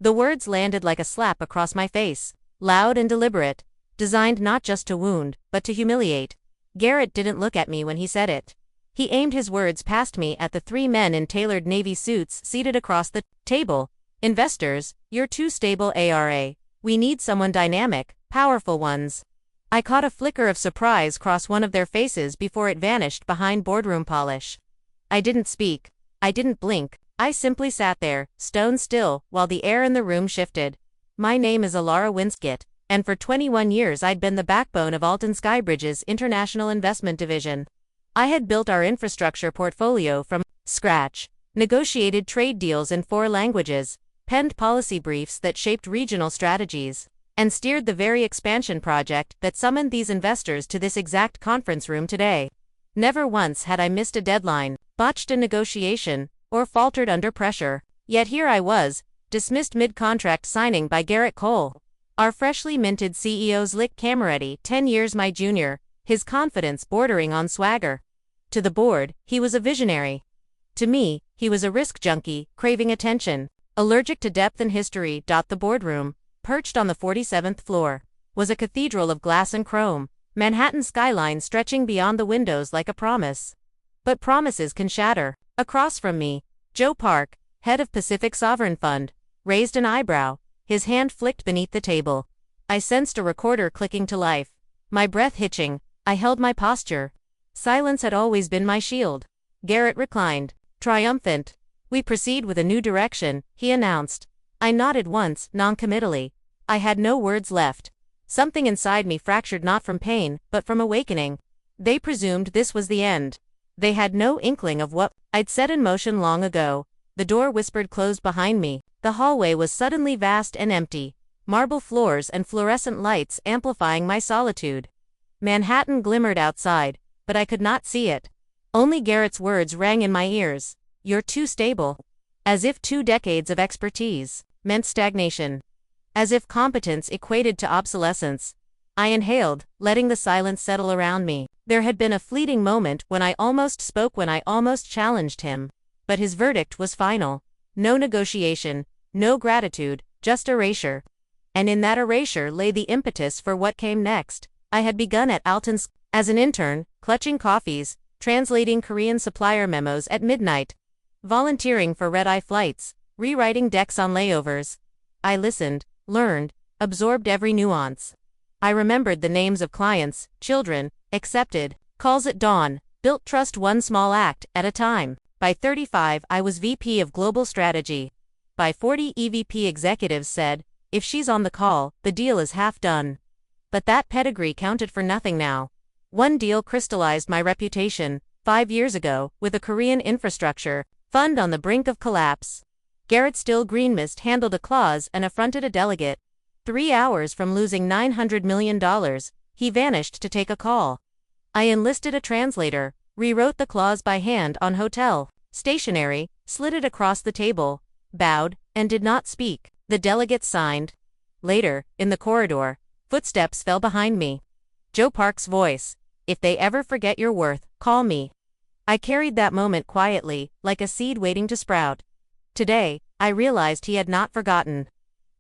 The words landed like a slap across my face, loud and deliberate, designed not just to wound, but to humiliate. Garrett didn't look at me when he said it. He aimed his words past me at the three men in tailored navy suits seated across the table. Investors, you're too stable, ARA. We need someone dynamic, powerful ones. I caught a flicker of surprise cross one of their faces before it vanished behind boardroom polish. I didn't speak. I didn't blink. I simply sat there, stone still, while the air in the room shifted. My name is Allara Winscott, and for 21 years I'd been the backbone of Alton Skybridge's International Investment Division. I had built our infrastructure portfolio from scratch, negotiated trade deals in 4 languages, penned policy briefs that shaped regional strategies, and steered the very expansion project that summoned these investors to this exact conference room today. Never once had I missed a deadline, botched a negotiation, or faltered under pressure. Yet here I was, dismissed mid-contract signing by Garrett Cole. Our freshly minted CEO's Lick Cameretti, 10 years my junior, his confidence bordering on swagger. To the board, he was a visionary. To me, he was a risk junkie, craving attention, allergic to depth and history. The boardroom, perched on the 47th floor, was a cathedral of glass and chrome, Manhattan skyline stretching beyond the windows like a promise. But promises can shatter. Across from me, Joe Park, head of Pacific Sovereign Fund, raised an eyebrow, his hand flicked beneath the table. I sensed a recorder clicking to life. My breath hitching, I held my posture. Silence had always been my shield. Garrett reclined, triumphant. We proceed with a new direction, he announced. I nodded once, noncommittally. I had no words left. Something inside me fractured not from pain, but from awakening. They presumed this was the end. They had no inkling of what I'd set in motion long ago. The door whispered closed behind me. The hallway was suddenly vast and empty, marble floors and fluorescent lights amplifying my solitude. Manhattan glimmered outside, but I could not see it. Only Garrett's words rang in my ears. You're too stable. As if 2 decades of expertise meant stagnation. As if competence equated to obsolescence. I inhaled, letting the silence settle around me. There had been a fleeting moment when I almost spoke, when I almost challenged him. But his verdict was final. No negotiation, no gratitude, just erasure. And in that erasure lay the impetus for what came next. I had begun at Alton's as an intern, clutching coffees, translating Korean supplier memos at midnight, volunteering for red-eye flights, rewriting decks on layovers. I listened, learned, absorbed every nuance. I remembered the names of clients, children, accepted calls at dawn, built trust one small act at a time. By 35, I was VP of Global Strategy. By 40, EVP executives said, if she's on the call, the deal is half done. But that pedigree counted for nothing now. One deal crystallized my reputation, 5 years ago, with a Korean infrastructure fund on the brink of collapse. Garrett Still Greenmist handled a clause and affronted a delegate. 3 hours from losing $900 million, he vanished to take a call. I enlisted a translator, rewrote the clause by hand on hotel stationery, slid it across the table, bowed, and did not speak. The delegate signed. Later, in the corridor, footsteps fell behind me. Joe Park's voice. If they ever forget your worth, call me. I carried that moment quietly, like a seed waiting to sprout. Today, I realized he had not forgotten.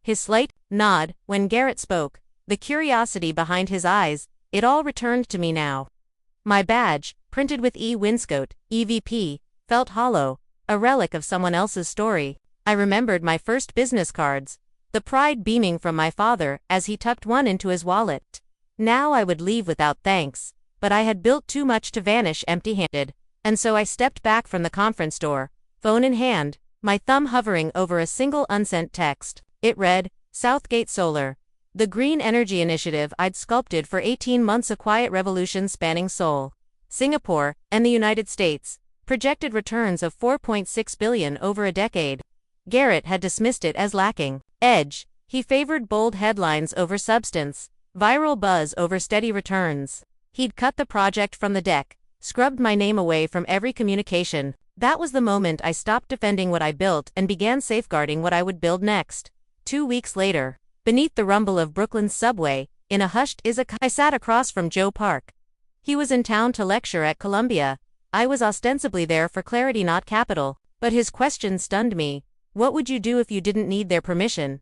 His slight nod when Garrett spoke, the curiosity behind his eyes, it all returned to me now. My badge, printed with E. Winscott, EVP, felt hollow, a relic of someone else's story. I remembered my first business cards, the pride beaming from my father as he tucked one into his wallet. Now I would leave without thanks, but I had built too much to vanish empty-handed, and so I stepped back from the conference door, phone in hand, my thumb hovering over a single unsent text. It read, Southgate Solar. The green energy initiative I'd sculpted for 18 months, a quiet revolution spanning Seoul, Singapore, and the United States. Projected returns of $4.6 billion over a decade. Garrett had dismissed it as lacking edge. He favored bold headlines over substance, viral buzz over steady returns. He'd cut the project from the deck, scrubbed my name away from every communication. That was the moment I stopped defending what I built and began safeguarding what I would build next. 2 weeks later, beneath the rumble of Brooklyn's subway, in a hushed izakaya, I sat across from Joe Park. He was in town to lecture at Columbia. I was ostensibly there for clarity, not capital, but his question stunned me. What would you do if you didn't need their permission?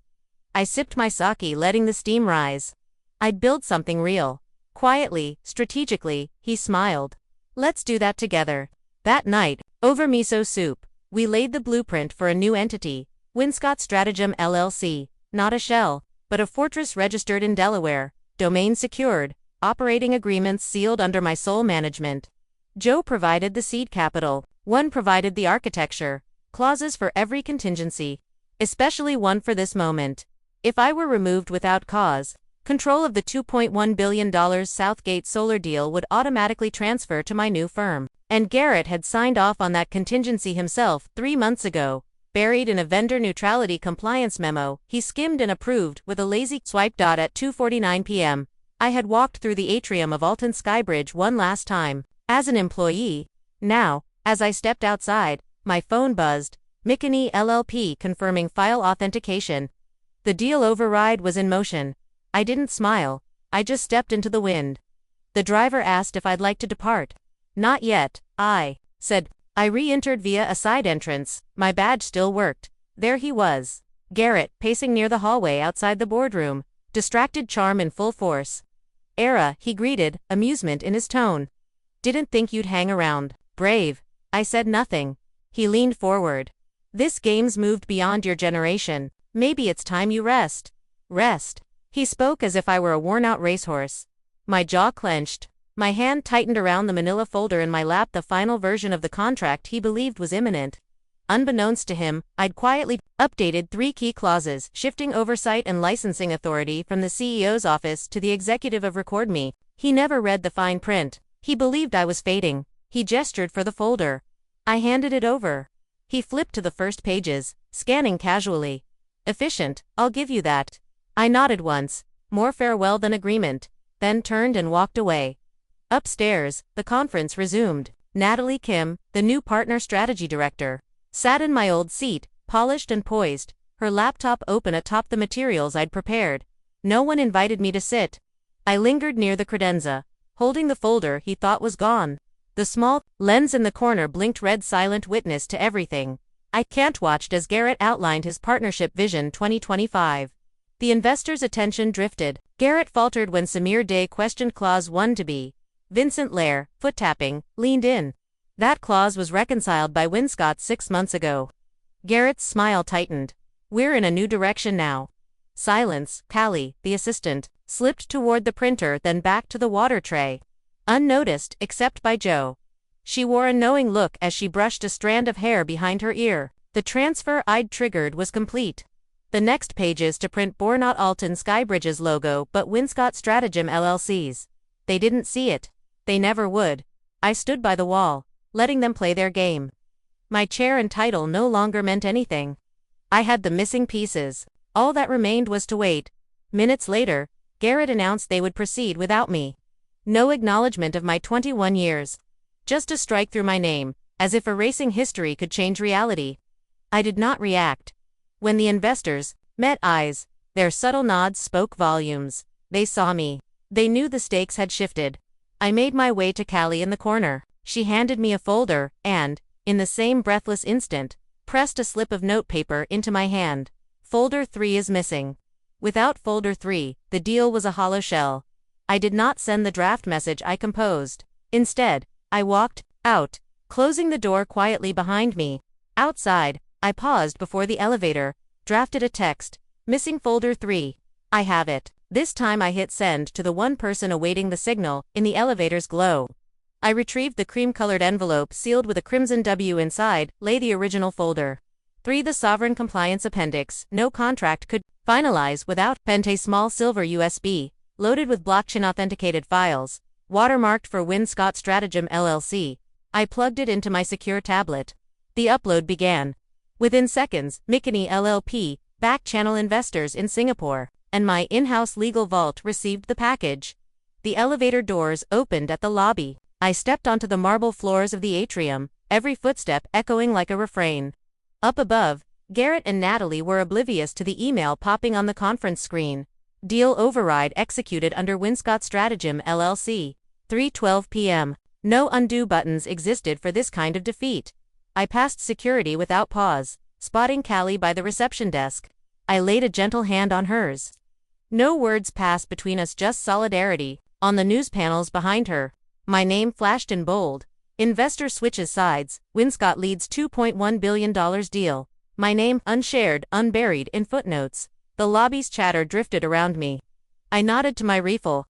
I sipped my sake, letting the steam rise. I'd build something real. Quietly, strategically, he smiled. Let's do that together. That night, over miso soup, we laid the blueprint for a new entity, Winscott Strategim LLC, not a shell, but a fortress registered in Delaware, domain secured, operating agreements sealed under my sole management. Joe provided the seed capital, one provided the architecture, clauses for every contingency, especially one for this moment. If I were removed without cause, control of the $2.1 billion Southgate Solar deal would automatically transfer to my new firm. And Garrett had signed off on that contingency himself 3 months ago, buried in a vendor neutrality compliance memo he skimmed and approved with a lazy swipe. At 2:49 p.m., I had walked through the atrium of Alton Skybridge one last time, as an employee. Now, as I stepped outside, my phone buzzed, EVP LLP confirming file authentication. The deal override was in motion. I didn't smile, I just stepped into the wind. The driver asked if I'd like to depart. Not yet, I said. I re-entered via a side entrance, my badge still worked. There he was. Garrett, pacing near the hallway outside the boardroom, distracted charm in full force. Era, he greeted, amusement in his tone. Didn't think you'd hang around. Brave. I said nothing. He leaned forward. This game's moved beyond your generation. Maybe it's time you rest. Rest. He spoke as if I were a worn-out racehorse. My jaw clenched. My hand tightened around the manila folder in my lap, the final version of the contract he believed was imminent. Unbeknownst to him, I'd quietly updated 3 key clauses, shifting oversight and licensing authority from the CEO's office to the executive of Record Me. He never read the fine print. He believed I was fading. He gestured for the folder. I handed it over. He flipped to the first pages, scanning casually. Efficient, I'll give you that. I nodded once, more farewell than agreement, then turned and walked away. Upstairs, the conference resumed. Natalie Kim, the new partner strategy director, sat in my old seat, polished and poised, her laptop open atop the materials I'd prepared. No one invited me to sit. I lingered near the credenza, holding the folder he thought was gone. The small lens in the corner blinked red, silent witness to everything. I can't watched as Garrett outlined his partnership vision 2025. The investor's attention drifted. Garrett faltered when Samir Day questioned Clause 1 to be. Vincent Lair, foot-tapping, leaned in. That clause was reconciled by Winscott 6 months ago. Garrett's smile tightened. We're in a new direction now. Silence. Callie, the assistant, slipped toward the printer, then back to the water tray. Unnoticed, except by Joe. She wore a knowing look as she brushed a strand of hair behind her ear. The transfer I'd triggered was complete. The next pages to print bore not Alton Skybridge's logo but Winscott Strategim LLC's. They didn't see it. They never would. I stood by the wall, letting them play their game. My chair and title no longer meant anything. I had the missing pieces. All that remained was to wait. Minutes later, Garrett announced they would proceed without me. No acknowledgement of my 21 years. Just a strike through my name, as if erasing history could change reality. I did not react. When the investors met eyes, their subtle nods spoke volumes. They saw me. They knew the stakes had shifted. I made my way to Callie in the corner. She handed me a folder and, in the same breathless instant, pressed a slip of notepaper into my hand. Folder 3 is missing. Without folder 3, the deal was a hollow shell. I did not send the draft message I composed. Instead, I walked out, closing the door quietly behind me. Outside, I paused before the elevator, drafted a text, missing folder 3. I have it. This time I hit send to the one person awaiting the signal, in the elevator's glow. I retrieved the cream-colored envelope sealed with a crimson W inside, lay the original folder. 3. The Sovereign Compliance Appendix. No contract could finalize without a small silver USB, loaded with blockchain-authenticated files, watermarked for Winscott Strategim LLC. I plugged it into my secure tablet. The upload began. Within seconds, EVP LLP, back-channel investors in Singapore, and my in-house legal vault received the package. The elevator doors opened at the lobby. I stepped onto the marble floors of the atrium, every footstep echoing like a refrain. Up above, Garrett and Natalie were oblivious to the email popping on the conference screen. Deal override executed under Winscott Strategim LLC. 3:12 p.m. No undo buttons existed for this kind of defeat. I passed security without pause. spotting Callie by the reception desk. I laid a gentle hand on hers. No words passed between us, just solidarity. On the news panels behind her, my name flashed in bold. Investor switches sides, Winscott leads $2.1 billion deal. My name, unshared, unburied, in footnotes. The lobby's chatter drifted around me. I nodded to my refill.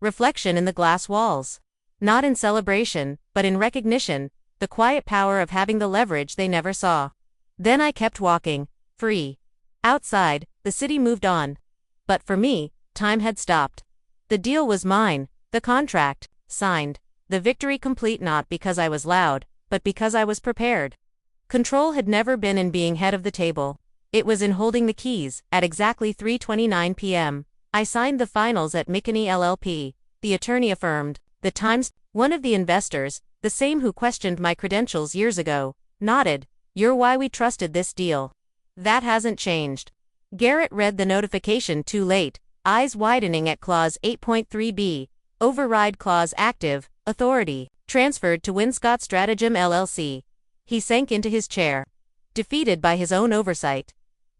Reflection in the glass walls. Not in celebration, but in recognition, the quiet power of having the leverage they never saw. Then I kept walking, free. Outside, the city moved on. But for me, time had stopped. The deal was mine, the contract, signed. The victory complete, not because I was loud, but because I was prepared. Control had never been in being head of the table. It was in holding the keys. At exactly 3:29 p.m., I signed the finals at McKinney LLP. The attorney affirmed. The Times, one of the investors, the same who questioned my credentials years ago, nodded. You're why we trusted this deal. That hasn't changed. Garrett read the notification too late, eyes widening at Clause 8.3b. Override clause active, authority, transferred to Winscott Strategim LLC. He sank into his chair, defeated by his own oversight.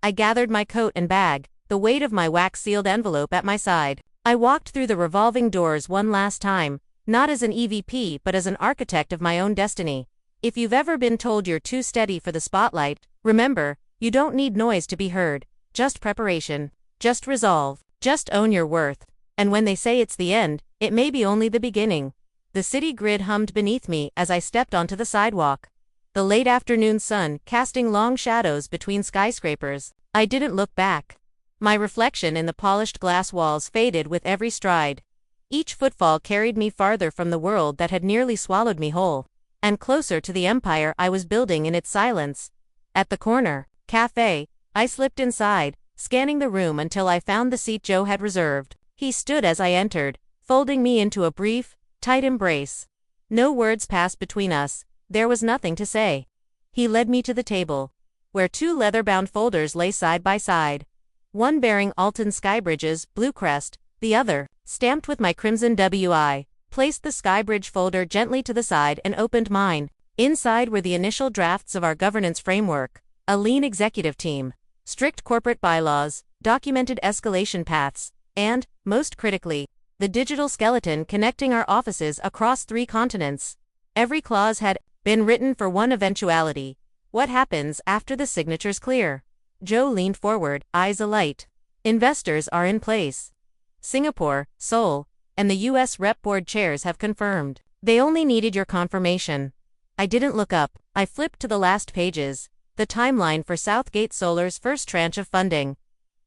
I gathered my coat and bag, the weight of my wax-sealed envelope at my side. I walked through the revolving doors one last time, not as an EVP but as an architect of my own destiny. If you've ever been told you're too steady for the spotlight, remember, you don't need noise to be heard, just preparation, just resolve, just own your worth. And when they say it's the end, it may be only the beginning. The city grid hummed beneath me as I stepped onto the sidewalk. The late afternoon sun casting long shadows between skyscrapers. I didn't look back. My reflection in the polished glass walls faded with every stride. Each footfall carried me farther from the world that had nearly swallowed me whole, and closer to the empire I was building in its silence. At the corner cafe, I slipped inside, scanning the room until I found the seat Joe had reserved. He stood as I entered, folding me into a brief, tight embrace. No words passed between us, there was nothing to say. He led me to the table, where two leather-bound folders lay side by side. One bearing Alton Skybridge's blue crest, the other, stamped with my crimson WI, placed the Skybridge folder gently to the side and opened mine. Inside were the initial drafts of our governance framework, a lean executive team, strict corporate bylaws, documented escalation paths, and, most critically, the digital skeleton connecting our offices across 3 continents. Every clause had been written for one eventuality. What happens after the signatures clear? Joe leaned forward, eyes alight. Investors are in place. Singapore, Seoul, and the U.S. Rep Board chairs have confirmed. They only needed your confirmation. I didn't look up. I flipped to the last pages. The timeline for Southgate Solar's first tranche of funding.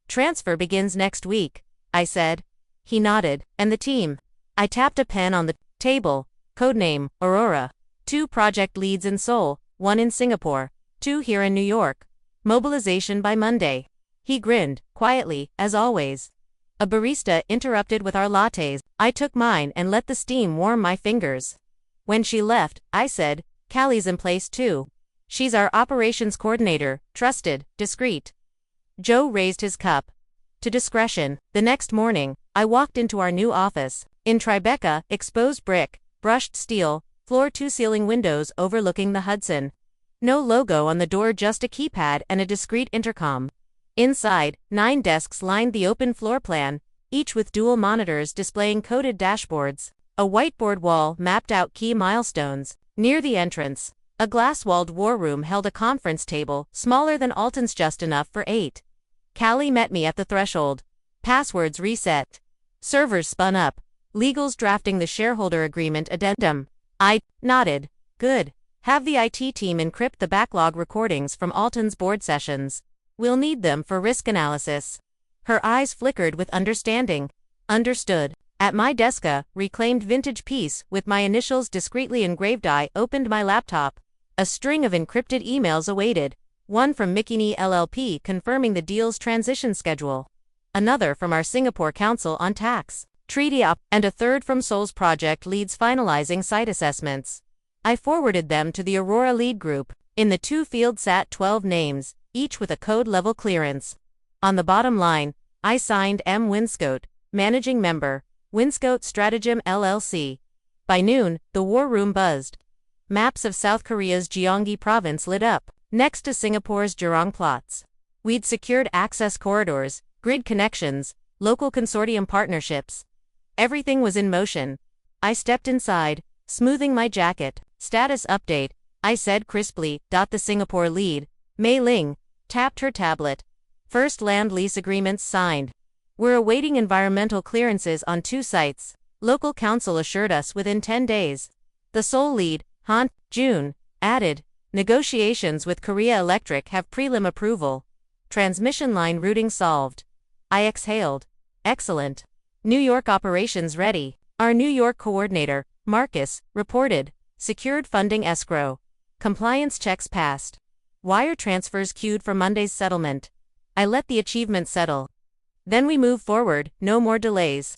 Transfer begins next week, I said. He nodded. And the team? I tapped a pen on the table. Codename, Aurora. 2 project leads in Seoul, 1 in Singapore, 2 here in New York. Mobilization by Monday. He grinned, quietly, as always. A barista interrupted with our lattes. I took mine and let the steam warm my fingers. When she left, I said, Callie's in place too. She's our operations coordinator, trusted, discreet. Joe raised his cup to discretion. The next morning, I walked into our new office. In Tribeca, exposed brick, brushed steel, floor-to-ceiling windows overlooking the Hudson. No logo on the door, just a keypad and a discreet intercom. Inside, 9 desks lined the open floor plan, each with dual monitors displaying coded dashboards. A whiteboard wall mapped out key milestones. Near the entrance, a glass-walled war room held a conference table, smaller than Alton's, just enough for 8. Callie met me at the threshold. Passwords reset. Servers spun up. Legals drafting the shareholder agreement addendum. I nodded. Good. Have the IT team encrypt the backlog recordings from Alton's board sessions. We'll need them for risk analysis. Her eyes flickered with understanding. Understood. At my desk, a reclaimed vintage piece with my initials discreetly engraved, I opened my laptop. A string of encrypted emails awaited. One from McKinney LLP confirming the deal's transition schedule. Another from our Singapore Council on Tax, Treaty Up, and a third from Seoul's project leads finalizing site assessments. I forwarded them to the Aurora lead group. In the 2 fields sat 12 names, each with a code-level clearance. On the bottom line, I signed M. Winscott, Managing Member, Winscott Strategim LLC. By noon, the war room buzzed. Maps of South Korea's Gyeonggi province lit up. next to Singapore's Jurong plots. We'd secured access corridors, grid connections, local consortium partnerships. Everything was in motion. I stepped inside, smoothing my jacket. Status update, I said crisply. The Singapore lead, Mei Ling, tapped her tablet. First land lease agreements signed. We're awaiting environmental clearances on 2 sites. Local council assured us within 10 days. The Seoul lead, Han, June, added, negotiations with Korea Electric have prelim approval. Transmission line routing solved. I exhaled. Excellent. New York operations ready. Our New York coordinator, Marcus, reported. Secured funding escrow. Compliance checks passed. Wire transfers queued for Monday's settlement. I let the achievement settle. Then we move forward, no more delays.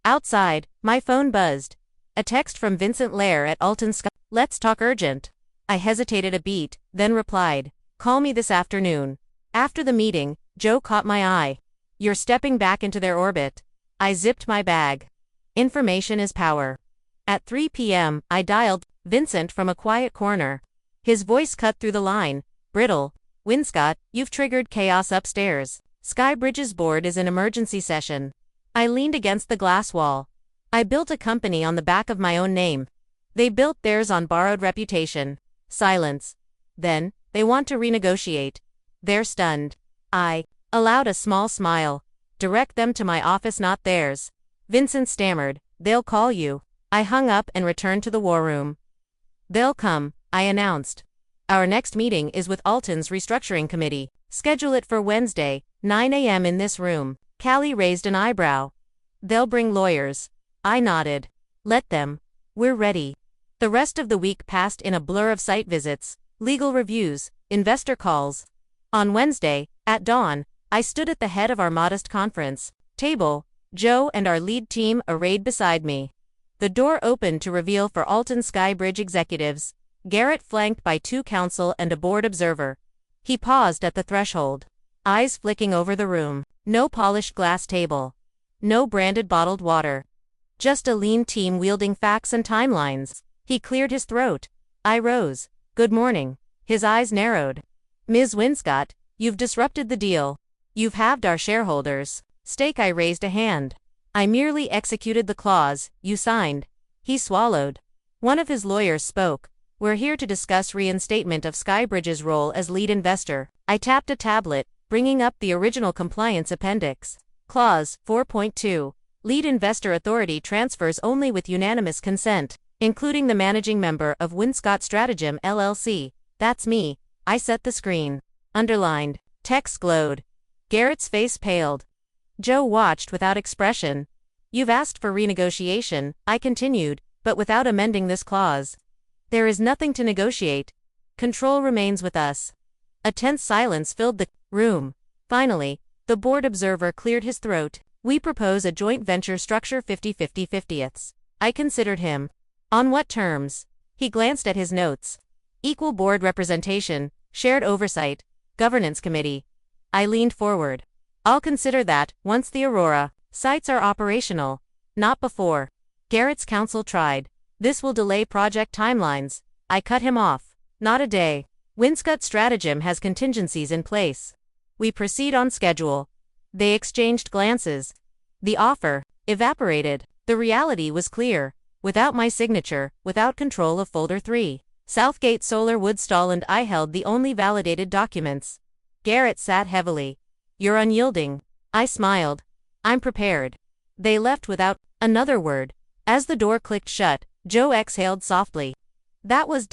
Outside, my phone buzzed. A text from Vincent Lair at Alton Sky. Let's talk urgent. I hesitated a beat, then replied. Call me this afternoon. After the meeting, Joe caught my eye. You're stepping back into their orbit. I zipped my bag. Information is power. At 3 p.m., I dialed Vincent from a quiet corner. His voice cut through the line. Brittle. Winscott, you've triggered chaos upstairs. Skybridge's board is in emergency session. I leaned against the glass wall. I built a company on the back of my own name. They built theirs on borrowed reputation. Silence. Then, they want to renegotiate. They're stunned. I allowed a small smile. Direct them to my office, not theirs. Vincent stammered. They'll call you. I hung up and returned to the war room. They'll come, I announced. Our next meeting is with Alton's restructuring committee. Schedule it for Wednesday, 9 a.m. in this room. Callie raised an eyebrow. They'll bring lawyers. I nodded. Let them. We're ready. The rest of the week passed in a blur of site visits, legal reviews, investor calls. On Wednesday, at dawn, I stood at the head of our modest conference table, Joe and our lead team arrayed beside me. The door opened to reveal for Alton Skybridge executives, Garrett flanked by 2 counsel and a board observer. He paused at the threshold, eyes flicking over the room. No polished glass table. No branded bottled water. Just a lean team wielding facts and timelines. He cleared his throat. I rose. Good morning. His eyes narrowed. Ms. Winscott, you've disrupted the deal. You've halved our shareholders' stake. I raised a hand. I merely executed the clause you signed. He swallowed. One of his lawyers spoke. We're here to discuss reinstatement of Skybridge's role as lead investor. I tapped a tablet, bringing up the original compliance appendix. Clause 4.2. Lead investor authority transfers only with unanimous consent, including the managing member of Winscott Strategim LLC. That's me. I set the screen. Underlined. Text glowed. Garrett's face paled. Joe watched without expression. You've asked for renegotiation, I continued, but without amending this clause. There is nothing to negotiate. Control remains with us. A tense silence filled the room. Finally, the board observer cleared his throat. We propose a joint venture structure 50-50 50ths. I considered him. On what terms? He glanced at his notes. Equal board representation, shared oversight, governance committee. I leaned forward. I'll consider that once the Aurora sites are operational. Not before. Garrett's counsel tried. This will delay project timelines. I cut him off. Not a day. Winscott Strategim has contingencies in place. We proceed on schedule. They exchanged glances. The offer evaporated. The reality was clear. Without my signature, without control of folder 3, Southgate Solar, Woodstall and I held the only validated documents. Garrett sat heavily. You're unyielding. I smiled. I'm prepared. They left without another word. As the door clicked shut, Joe exhaled softly. That was ...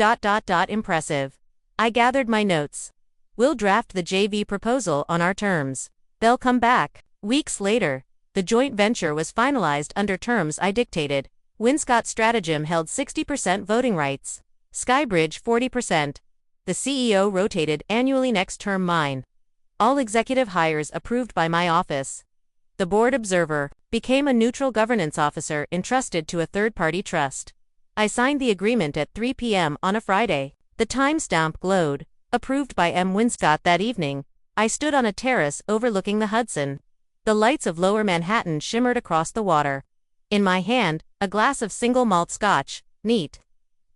impressive. I gathered my notes. We'll draft the JV proposal on our terms. They'll come back. Weeks later, the joint venture was finalized under terms I dictated. Winscott Strategim held 60% voting rights. Skybridge 40%. The CEO rotated annually, next term mine. All executive hires approved by my office. The board observer became a neutral governance officer entrusted to a third-party trust. I signed the agreement at 3 p.m. on a Friday. The timestamp glowed. Approved by M. Winscott that evening. I stood on a terrace overlooking the Hudson. The lights of Lower Manhattan shimmered across the water. In my hand, a glass of single malt scotch. Neat.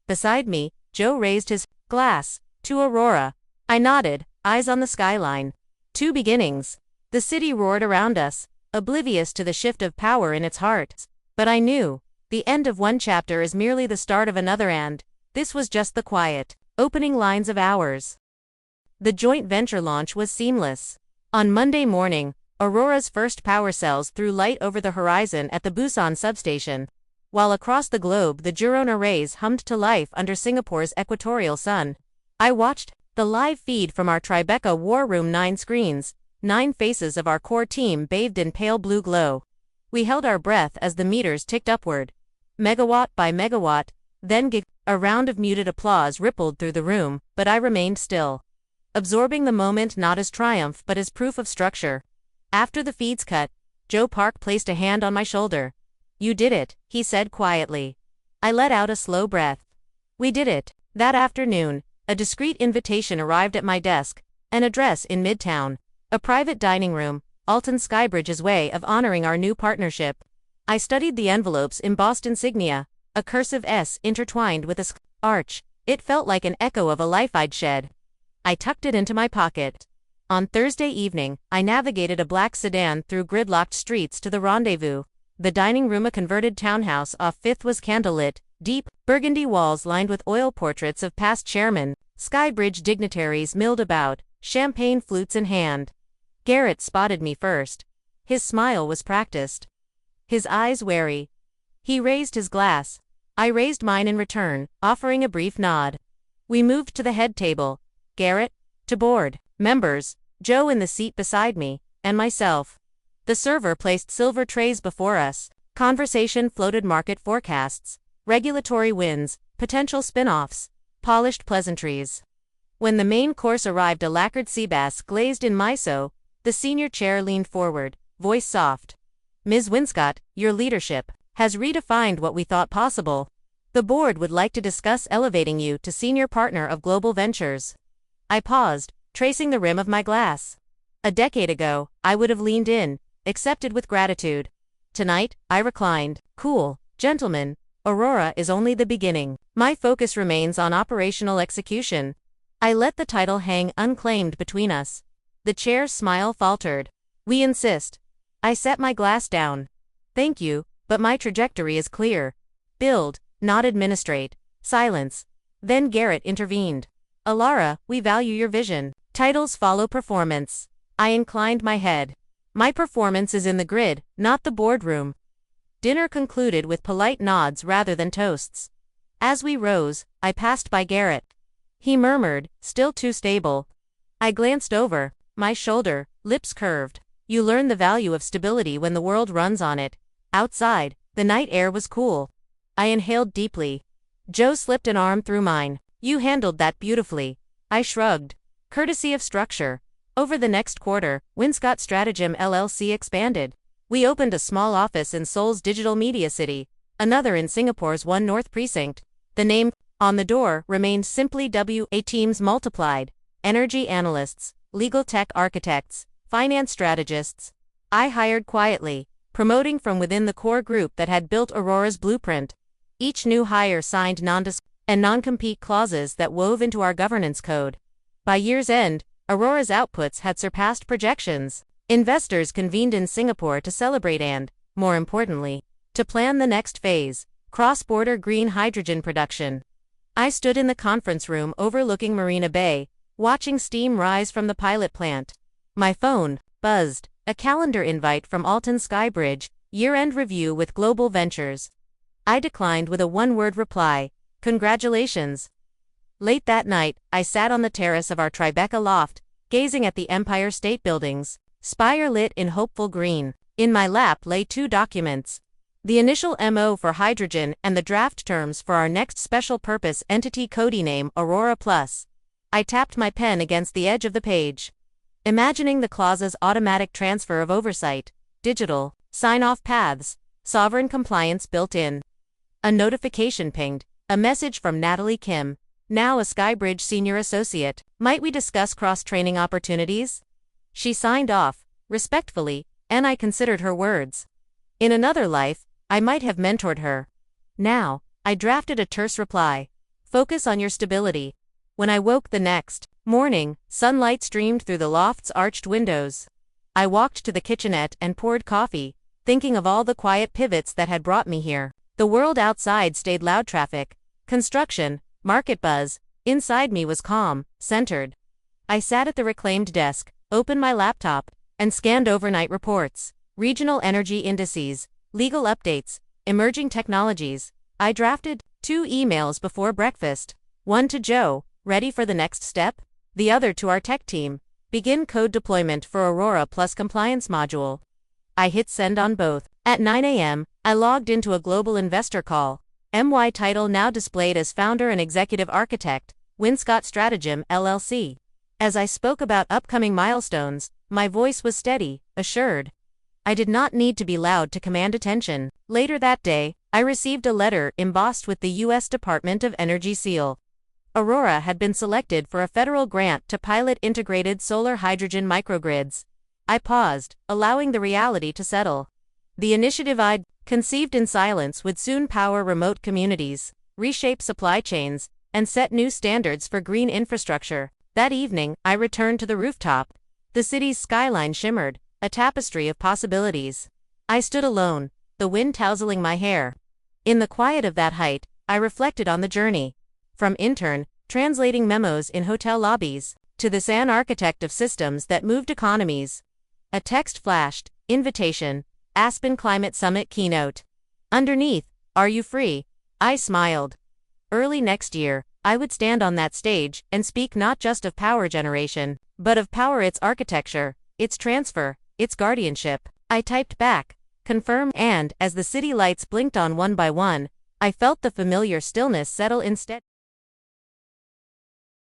Beside me, Joe raised his glass to Aurora. I nodded, eyes on the skyline. Two beginnings. The city roared around us, oblivious to the shift of power in its heart. But I knew, the end of one chapter is merely the start of another, and this was just the quiet, opening lines of ours. The joint venture launch was seamless. On Monday morning, Aurora's first power cells threw light over the horizon at the Busan substation, while across the globe the Jurong arrays hummed to life under Singapore's equatorial sun. I watched the live feed from our Tribeca War Room 9 screens, 9 faces of our core team bathed in pale blue glow. We held our breath as the meters ticked upward, megawatt by megawatt, then a round of muted applause rippled through the room, but I remained still, absorbing the moment not as triumph but as proof of structure. After the feeds cut, Joe Park placed a hand on my shoulder. "You did it," he said quietly. I let out a slow breath. We did it. That afternoon, a discreet invitation arrived at my desk, an address in Midtown, a private dining room, Alton Skybridge's way of honoring our new partnership. I studied the envelope's embossed insignia, a cursive S intertwined with a arch. It felt like an echo of a life I'd shed. I tucked it into my pocket. On Thursday evening, I navigated a black sedan through gridlocked streets to the rendezvous. The dining room, a converted townhouse off Fifth, was candlelit, deep, burgundy walls lined with oil portraits of past chairmen, Skybridge dignitaries milled about, champagne flutes in hand. Garrett spotted me first. His smile was practiced, his eyes wary. He raised his glass. I raised mine in return, offering a brief nod. We moved to the head table. Garrett, to board members, Joe in the seat beside me, and myself. The server placed silver trays before us. Conversation floated market forecasts, regulatory wins, potential spin-offs, polished pleasantries. When the main course arrived, a lacquered sea bass glazed in miso, the senior chair leaned forward, voice soft. "Ms. Winscott, your leadership has redefined what we thought possible. The board would like to discuss elevating you to senior partner of global ventures." I paused, tracing the rim of my glass. A decade ago, I would have leaned in, accepted with gratitude. Tonight, I reclined. "Cool, gentlemen, Aurora is only the beginning. My focus remains on operational execution." I let the title hang unclaimed between us. The chair's smile faltered. "We insist." I set my glass down. "Thank you, but my trajectory is clear. Build, not administrate." Silence. Then Garrett intervened. "Allara, we value your vision. Titles follow performance." I inclined my head. "My performance is in the grid, not the boardroom." Dinner concluded with polite nods rather than toasts. As we rose, I passed by Garrett. He murmured, "Still too stable." I glanced over, my shoulder, lips curved. You learn the value of stability when the world runs on it. Outside, the night air was cool. I inhaled deeply. Joe slipped an arm through mine. "You handled that beautifully." I shrugged. Courtesy of structure. Over the next quarter, Winscott Strategim LLC expanded. We opened a small office in Seoul's Digital Media City, another in Singapore's One North Precinct. The name on the door remained simply WA. Teams multiplied. Energy analysts, legal tech architects, finance strategists. I hired quietly, promoting from within the core group that had built Aurora's blueprint. Each new hire signed non-compete clauses that wove into our governance code. By year's end, Aurora's outputs had surpassed projections. Investors convened in Singapore to celebrate and, more importantly, to plan the next phase, cross-border green hydrogen production. I stood in the conference room overlooking Marina Bay, watching steam rise from the pilot plant. My phone buzzed, a calendar invite from Alton Skybridge, year-end review with Global Ventures. I declined with a one-word reply, "Congratulations." Late that night, I sat on the terrace of our Tribeca loft, gazing at the Empire State Building's spire lit in hopeful green. In my lap lay 2 documents. The initial MO for hydrogen and the draft terms for our next special purpose entity codename Aurora Plus. I tapped my pen against the edge of the page, imagining the clause's automatic transfer of oversight, digital sign-off paths, sovereign compliance built in. A notification pinged, a message from Natalie Kim, now a Skybridge senior associate. "Might we discuss cross-training opportunities?" She signed off, respectfully, and I considered her words. In another life, I might have mentored her. Now, I drafted a terse reply. "Focus on your stability." When I woke the next Morning, sunlight streamed through the loft's arched windows. I walked to the kitchenette and poured coffee, thinking of all the quiet pivots that had brought me here. The world outside stayed loud: traffic, construction, market buzz. Inside me was calm, centered. I sat at the reclaimed desk, opened my laptop, and scanned overnight reports, regional energy indices, legal updates, emerging technologies. I drafted 2 emails before breakfast, one to Joe, ready for the next step, the other to our tech team, begin code deployment for Aurora Plus compliance module. I hit send on both. At 9 a.m., I logged into a global investor call. My title now displayed as founder and executive architect, Winscott Strategim LLC. As I spoke about upcoming milestones, my voice was steady, assured. I did not need to be loud to command attention. Later that day, I received a letter embossed with the U.S. Department of Energy seal. Aurora had been selected for a federal grant to pilot integrated solar hydrogen microgrids. I paused, allowing the reality to settle. The initiative I'd conceived in silence would soon power remote communities, reshape supply chains, and set new standards for green infrastructure. That evening, I returned to the rooftop. The city's skyline shimmered, a tapestry of possibilities. I stood alone, the wind tousling my hair. In the quiet of that height, I reflected on the journey. From intern, translating memos in hotel lobbies, to the SAN architect of systems that moved economies. A text flashed, invitation, Aspen Climate Summit keynote. Underneath, are you free? I smiled. Early next year, I would stand on that stage and speak not just of power generation, but of power, its architecture, its transfer, its guardianship. I typed back, confirm, and, as the city lights blinked on one by one, I felt the familiar stillness settle instead.